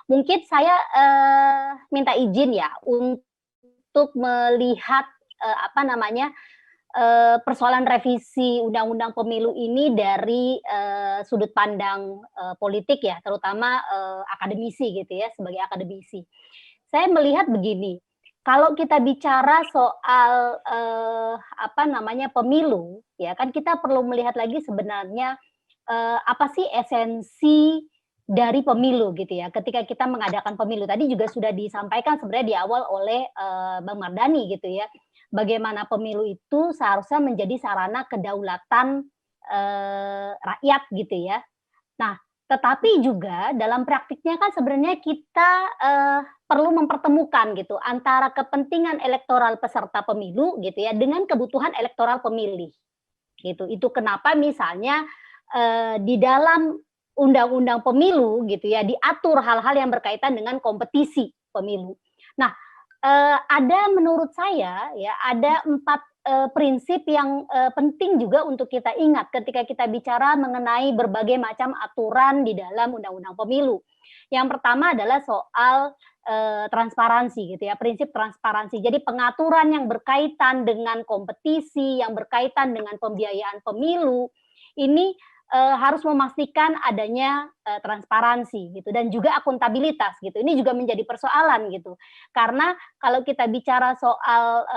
Mungkin saya, minta izin ya untuk melihat, persoalan revisi Undang-Undang Pemilu ini dari, sudut pandang, politik ya, terutama, akademisi gitu ya, sebagai akademisi. Saya melihat begini, kalau kita bicara soal, pemilu, ya kan kita perlu melihat lagi sebenarnya, apa sih esensi dari pemilu gitu ya, ketika kita mengadakan pemilu. Tadi juga sudah disampaikan sebenarnya di awal oleh, Bang Mardhani gitu ya, bagaimana pemilu itu seharusnya menjadi sarana kedaulatan, rakyat gitu ya. Nah, tetapi juga dalam praktiknya kan sebenarnya kita, perlu mempertemukan gitu antara kepentingan elektoral peserta pemilu gitu ya, dengan kebutuhan elektoral pemilih, gitu. Itu kenapa misalnya, di dalam undang-undang pemilu gitu ya, diatur hal-hal yang berkaitan dengan kompetisi pemilu. Nah, ada menurut saya ya, ada 4 prinsip yang, penting juga untuk kita ingat ketika kita bicara mengenai berbagai macam aturan di dalam undang-undang pemilu. Yang pertama adalah soal, transparansi gitu ya, prinsip transparansi. Jadi pengaturan yang berkaitan dengan kompetisi, yang berkaitan dengan pembiayaan pemilu, ini, harus memastikan adanya, transparansi gitu dan juga akuntabilitas gitu. Ini juga menjadi persoalan gitu. Karena kalau kita bicara soal,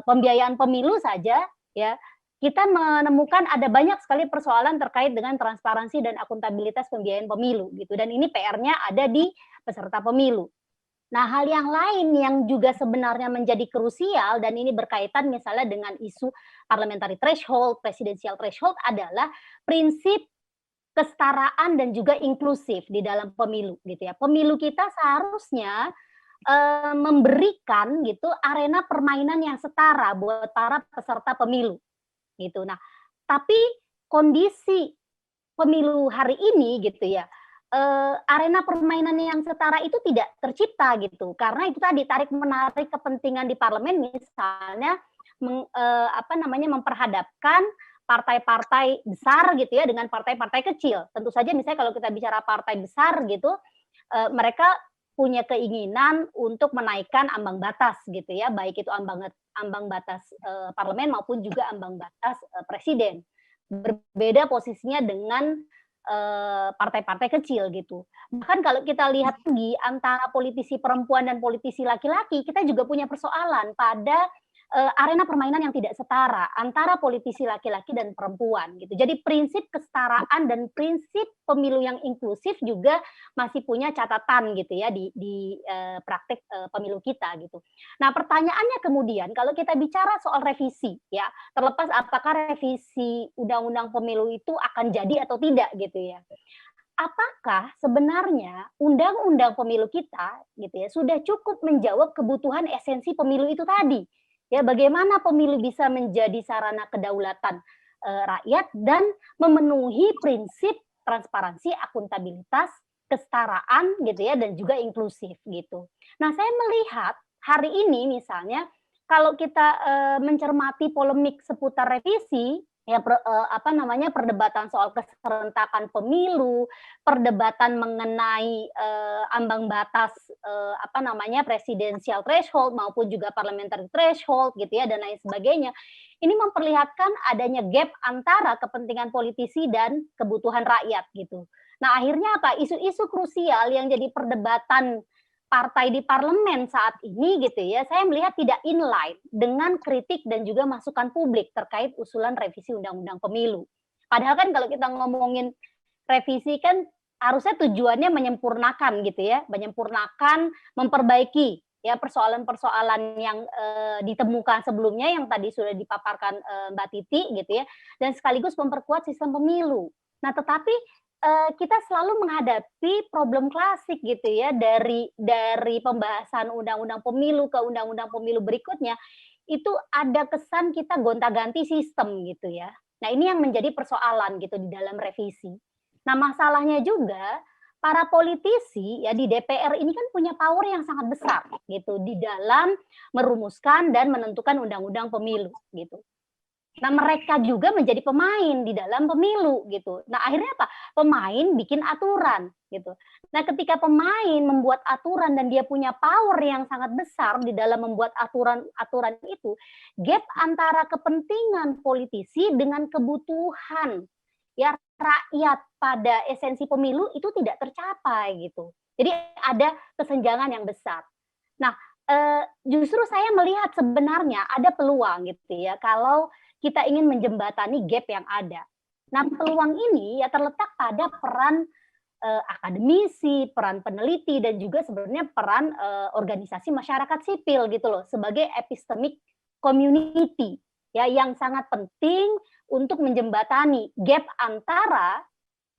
pembiayaan pemilu saja ya, kita menemukan ada banyak sekali persoalan terkait dengan transparansi dan akuntabilitas pembiayaan pemilu gitu dan ini PR-nya ada di peserta pemilu. Nah, hal yang lain yang juga sebenarnya menjadi krusial dan ini berkaitan misalnya dengan isu parliamentary threshold, presidensial threshold adalah prinsip kesetaraan dan juga inklusif di dalam pemilu gitu ya. Pemilu kita seharusnya, memberikan gitu arena permainan yang setara buat para peserta pemilu, gitu. Nah, tapi kondisi pemilu hari ini gitu ya, arena permainan yang setara itu tidak tercipta gitu, karena itu tadi tarik-menarik kepentingan di parlemen misalnya memperhadapkan partai-partai besar gitu ya dengan partai-partai kecil. Tentu saja misalnya kalau kita bicara partai besar gitu, mereka punya keinginan untuk menaikkan ambang batas gitu ya, baik itu ambang batas, parlemen maupun juga ambang batas, presiden. Berbeda posisinya dengan, partai-partai kecil gitu. Bahkan kalau kita lihat lagi antara politisi perempuan dan politisi laki-laki, kita juga punya persoalan pada, arena permainan yang tidak setara antara politisi laki-laki dan perempuan gitu. Jadi prinsip kesetaraan dan prinsip pemilu yang inklusif juga masih punya catatan gitu ya di, praktik, pemilu kita gitu. Nah pertanyaannya kemudian kalau kita bicara soal revisi ya, terlepas apakah revisi undang-undang pemilu itu akan jadi atau tidak gitu ya. Apakah sebenarnya undang-undang pemilu kita gitu ya, sudah cukup menjawab kebutuhan esensi pemilu itu tadi? Ya, bagaimana pemilu bisa menjadi sarana kedaulatan, rakyat dan memenuhi prinsip transparansi, akuntabilitas, kesetaraan gitu ya, dan juga inklusif gitu. Nah, saya melihat hari ini misalnya kalau kita, mencermati polemik seputar revisi, ya perdebatan soal keserentakan pemilu, perdebatan mengenai, ambang batas, presidensial threshold maupun juga parliamentary threshold gitu ya dan lain sebagainya. Ini memperlihatkan adanya gap antara kepentingan politisi dan kebutuhan rakyat gitu. Nah, akhirnya apa? Isu-isu krusial yang jadi perdebatan partai di parlemen saat ini gitu ya, saya melihat tidak inline dengan kritik dan juga masukan publik terkait usulan revisi undang-undang pemilu. Padahal kan kalau kita ngomongin revisi kan harusnya tujuannya menyempurnakan gitu ya, menyempurnakan, memperbaiki ya persoalan-persoalan yang, ditemukan sebelumnya yang tadi sudah dipaparkan, Mbak Titi gitu ya, dan sekaligus memperkuat sistem pemilu. Nah tetapi, kita selalu menghadapi problem klasik gitu ya dari pembahasan undang-undang pemilu ke undang-undang pemilu berikutnya, itu ada kesan kita gonta-ganti sistem gitu ya. Nah ini yang menjadi persoalan gitu di dalam revisi. Nah, masalahnya juga para politisi ya di DPR ini kan punya power yang sangat besar gitu di dalam merumuskan dan menentukan undang-undang pemilu gitu. Nah, mereka juga menjadi pemain di dalam pemilu gitu. Nah, akhirnya apa? Pemain bikin aturan gitu. Nah, ketika pemain membuat aturan dan dia punya power yang sangat besar di dalam membuat aturan-aturan itu, gap antara kepentingan politisi dengan kebutuhan ya rakyat pada esensi pemilu itu tidak tercapai gitu. Jadi ada kesenjangan yang besar. Nah, justru saya melihat sebenarnya ada peluang gitu ya kalau kita ingin menjembatani gap yang ada. Nah, peluang ini ya terletak pada peran akademisi, peran peneliti dan juga sebenarnya peran organisasi masyarakat sipil gitu loh sebagai epistemic community ya yang sangat penting untuk menjembatani gap antara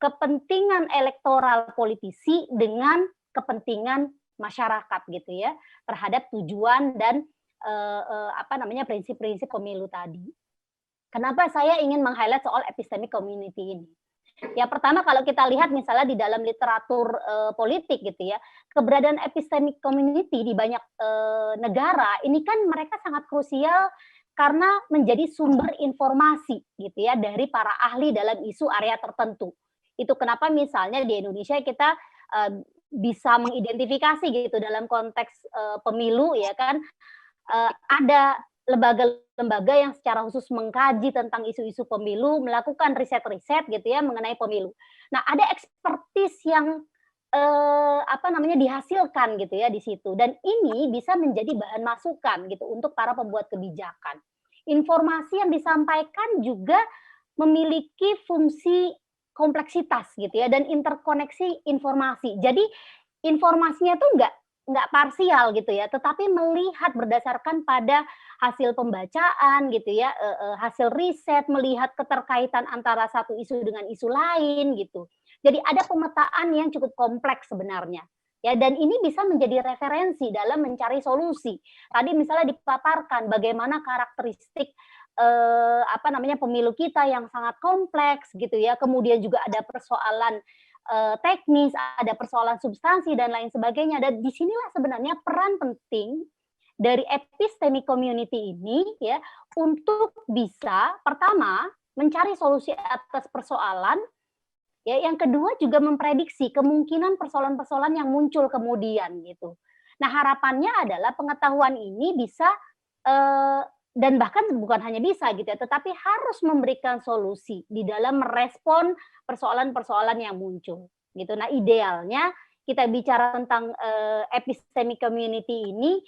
kepentingan elektoral politisi dengan kepentingan masyarakat gitu ya terhadap tujuan dan apa namanya prinsip-prinsip pemilu tadi. Kenapa saya ingin meng-highlight soal epistemic community ini? Ya pertama kalau kita lihat misalnya di dalam literatur politik gitu ya, keberadaan epistemic community di banyak negara ini kan mereka sangat krusial karena menjadi sumber informasi gitu ya dari para ahli dalam isu area tertentu. Itu kenapa misalnya di Indonesia kita bisa mengidentifikasi gitu dalam konteks pemilu ya kan ada lembaga-lembaga yang secara khusus mengkaji tentang isu-isu pemilu, melakukan riset-riset gitu ya mengenai pemilu. Nah, ada ekspertis yang apa namanya dihasilkan gitu ya di situ dan ini bisa menjadi bahan masukan gitu untuk para pembuat kebijakan. Informasi yang disampaikan juga memiliki fungsi kompleksitas gitu ya dan interkoneksi informasi. Jadi informasinya tuh nggak parsial gitu ya, tetapi melihat berdasarkan pada hasil pembacaan gitu ya, hasil riset, melihat keterkaitan antara satu isu dengan isu lain gitu. Jadi ada pemetaan yang cukup kompleks sebenarnya. Ya, dan ini bisa menjadi referensi dalam mencari solusi. Tadi misalnya dipaparkan bagaimana karakteristik apa namanya pemilu kita yang sangat kompleks gitu ya. Kemudian juga ada persoalan teknis, ada persoalan substansi dan lain sebagainya. Dan disinilah sebenarnya peran penting dari epistemic community ini ya untuk bisa pertama mencari solusi atas persoalan ya yang kedua juga memprediksi kemungkinan persoalan-persoalan yang muncul kemudian gitu. Nah, harapannya adalah pengetahuan ini bisa dan bahkan bukan hanya bisa gitu ya, tetapi harus memberikan solusi di dalam merespon persoalan-persoalan yang muncul gitu. Nah, idealnya kita bicara tentang epistemic community ini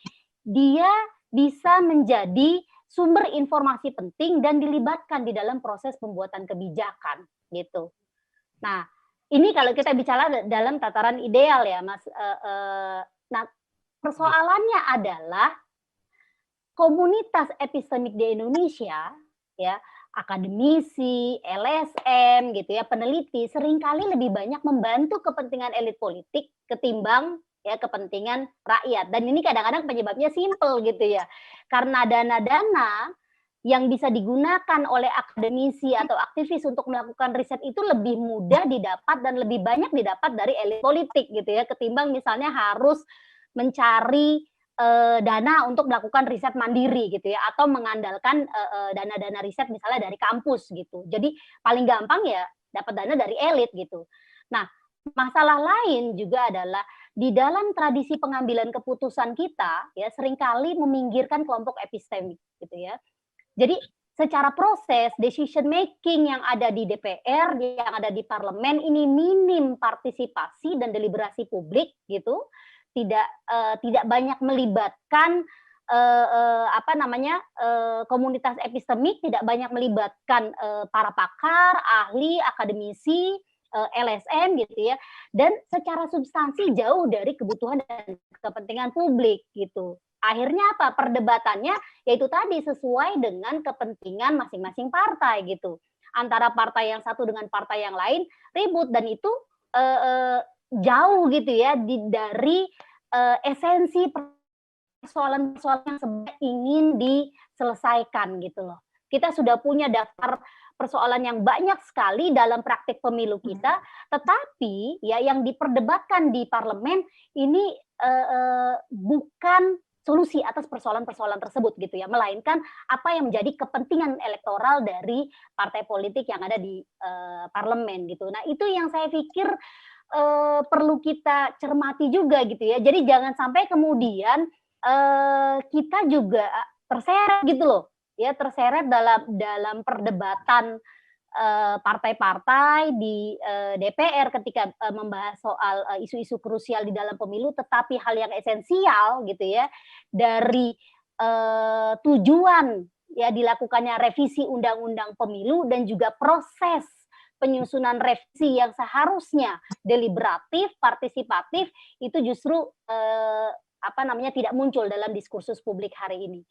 dia bisa menjadi sumber informasi penting dan dilibatkan di dalam proses pembuatan kebijakan gitu. Nah, ini kalau kita bicara dalam tataran ideal ya, Mas. Nah, persoalannya adalah komunitas epistemik di Indonesia, ya, akademisi, LSM, gitu ya, peneliti, seringkali lebih banyak membantu kepentingan elit politik ketimbang ya kepentingan rakyat. Dan ini kadang-kadang penyebabnya simpel gitu ya, karena dana-dana yang bisa digunakan oleh akademisi atau aktivis untuk melakukan riset itu lebih mudah didapat dan lebih banyak didapat dari elit politik gitu ya ketimbang misalnya harus mencari dana untuk melakukan riset mandiri gitu ya atau mengandalkan dana-dana riset misalnya dari kampus gitu. Jadi paling gampang ya dapat dana dari elit gitu. Nah, masalah lain juga adalah di dalam tradisi pengambilan keputusan kita ya seringkali meminggirkan kelompok epistemik gitu ya. Jadi secara proses decision making yang ada di DPR, yang ada di parlemen ini minim partisipasi dan deliberasi publik gitu, tidak banyak melibatkan apa namanya komunitas epistemik, tidak banyak melibatkan para pakar, ahli, akademisi, LSM gitu ya, dan secara substansi jauh dari kebutuhan dan kepentingan publik gitu. Akhirnya apa? Perdebatannya yaitu tadi sesuai dengan kepentingan masing-masing partai gitu. Antara partai yang satu dengan partai yang lain ribut dan itu jauh gitu ya dari esensi persoalan-persoalan yang sebenarnya ingin diselesaikan gitu loh. Kita sudah punya daftar persoalan yang banyak sekali dalam praktik pemilu kita, tetapi ya yang diperdebatkan di parlemen ini bukan solusi atas persoalan-persoalan tersebut gitu ya, melainkan apa yang menjadi kepentingan elektoral dari partai politik yang ada di, parlemen gitu. Nah itu yang saya pikir, perlu kita cermati juga gitu ya. Jadi jangan sampai kemudian, kita juga terseret gitu loh, ya terseret dalam dalam perdebatan partai-partai di, DPR ketika, membahas soal, isu-isu krusial di dalam pemilu, tetapi hal yang esensial gitu ya, dari, tujuan ya dilakukannya revisi undang-undang pemilu dan juga proses penyusunan revisi yang seharusnya deliberatif, partisipatif, itu justru, apa namanya, tidak muncul dalam diskursus publik hari ini.